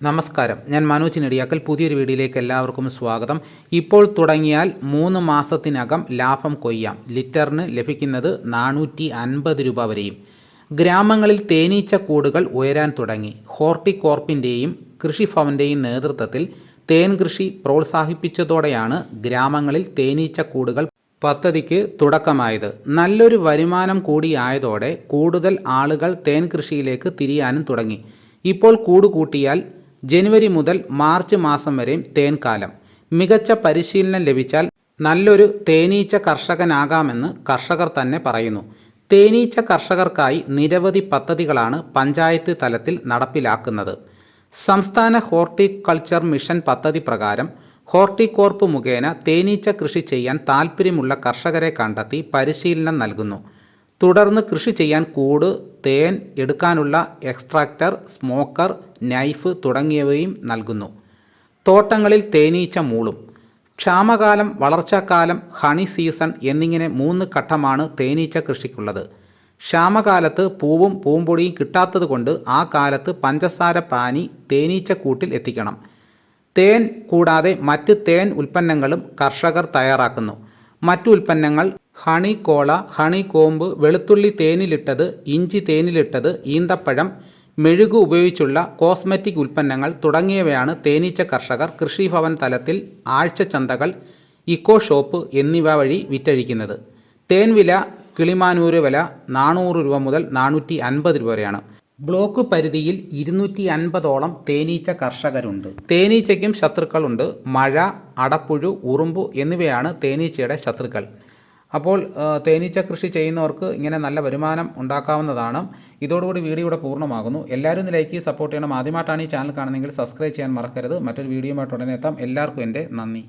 നമസ്കാരം, ഞാൻ മനോജ് നെടിയാക്കൽ. പുതിയൊരു വീഡിയോയിലേക്ക് എല്ലാവർക്കും സ്വാഗതം. ഇപ്പോൾ തുടങ്ങിയാൽ 3 മാസത്തിനകം ലാഭം കൊയ്യാം. ലിറ്ററിന് ലഭിക്കുന്നത് 450 രൂപ വരെയും. ഗ്രാമങ്ങളിൽ തേനീച്ച കൂടുകൾ ഉയരാൻ തുടങ്ങി. ഹോർട്ടികോർപ്പിൻ്റെയും കൃഷിഭവൻ്റെയും നേതൃത്വത്തിൽ തേൻ കൃഷി പ്രോത്സാഹിപ്പിച്ചതോടെയാണ് ഗ്രാമങ്ങളിൽ തേനീച്ച കൂടുകൾ പദ്ധതിക്ക് തുടക്കമായത്. നല്ലൊരു വരുമാനം കൂടിയായതോടെ കൂടുതൽ ആളുകൾ തേൻ കൃഷിയിലേക്ക് തിരിയാനും തുടങ്ങി. ഇപ്പോൾ കൂട് കൂട്ടിയാൽ ജനുവരി മുതൽ മാർച്ച് മാസം വരെയും തേൻകാലം. മികച്ച പരിശീലനം ലഭിച്ചാൽ നല്ലൊരു തേനീച്ച കർഷകനാകാമെന്ന് കർഷകർ തന്നെ പറയുന്നു. തേനീച്ച കർഷകർക്കായി നിരവധി പദ്ധതികളാണ് പഞ്ചായത്ത് തലത്തിൽ നടപ്പിലാക്കുന്നത്. സംസ്ഥാന ഹോർട്ടിക്കൾച്ചർ മിഷൻ പദ്ധതി പ്രകാരം ഹോർട്ടികോർപ്പ് മുഖേന തേനീച്ച കൃഷി ചെയ്യാൻ താൽപ്പര്യമുള്ള കർഷകരെ കണ്ടെത്തി പരിശീലനം നൽകുന്നു. തുടർന്ന് കൃഷി ചെയ്യാൻ കൂട്, തേൻ എടുക്കാനുള്ള എക്സ്ട്രാക്ടർ, സ്മോക്കർ, നൈഫ് തുടങ്ങിയവയും നൽകുന്നു. തോട്ടങ്ങളിൽ തേനീച്ച മൂളും. ക്ഷാമകാലം, വളർച്ചാക്കാലം, ഹണി സീസൺ എന്നിങ്ങനെ 3 ഘട്ടമാണ് തേനീച്ച കൃഷിക്കുള്ളത്. ക്ഷാമകാലത്ത് പൂവും പൂമ്പൊടിയും കിട്ടാത്തതുകൊണ്ട് ആ കാലത്ത് പഞ്ചസാര പാനി തേനീച്ചക്കൂട്ടിൽ എത്തിക്കണം. തേൻ കൂടാതെ മറ്റ് തേൻ ഉൽപ്പന്നങ്ങളും കർഷകർ തയ്യാറാക്കുന്നു. മറ്റു ഉൽപ്പന്നങ്ങൾ ഹണി കോള, ഹണി കോമ്പ്, വെളുത്തുള്ളി തേനിലിട്ടത്, ഇഞ്ചി തേനിലിട്ടത്, ഈന്തപ്പഴം, മെഴുകു ഉപയോഗിച്ചുള്ള കോസ്മെറ്റിക് ഉൽപ്പന്നങ്ങൾ തുടങ്ങിയവയാണ് തേനീച്ച കർഷകർ കൃഷിഭവൻ തലത്തിൽ ആഴ്ചച്ചന്തകൾ, ഇക്കോ ഷോപ്പ് എന്നിവ വഴി വിറ്റഴിക്കുന്നത്. തേൻ വില കിളിമാനൂർ വില 400 രൂപ മുതൽ 450 രൂപ വരെയാണ്. ബ്ലോക്ക് പരിധിയിൽ 250ഓളം തേനീച്ച കർഷകരുണ്ട്. തേനീച്ചയ്ക്കും ശത്രുക്കളുണ്ട്. മഴ, അടപ്പുഴു, ഉറുമ്പ് എന്നിവയാണ് തേനീച്ചയുടെ ശത്രുക്കൾ. അപ്പോൾ തേനീച്ച കൃഷി ചെയ്യുന്നവർക്ക് ഇങ്ങനെ നല്ല വരുമാനം ഉണ്ടാക്കാവുന്നതാണ്. ഇതോടുകൂടി വീഡിയോ ഇവിടെ പൂർണ്ണമാകുന്നു. എല്ലാവരും ഒന്ന് ലൈക്ക് ചെയ്ത് സപ്പോർട്ട് ചെയ്യണം. ആദ്യമായിട്ടാണ് ഈ ചാനൽ കാണുന്നതെങ്കിൽ സബ്സ്ക്രൈബ് ചെയ്യാൻ മറക്കരുത്. മറ്റൊരു വീഡിയോയുമായിട്ട് ഉടനെ എത്താം. എല്ലാവർക്കും എൻ്റെ നന്ദി.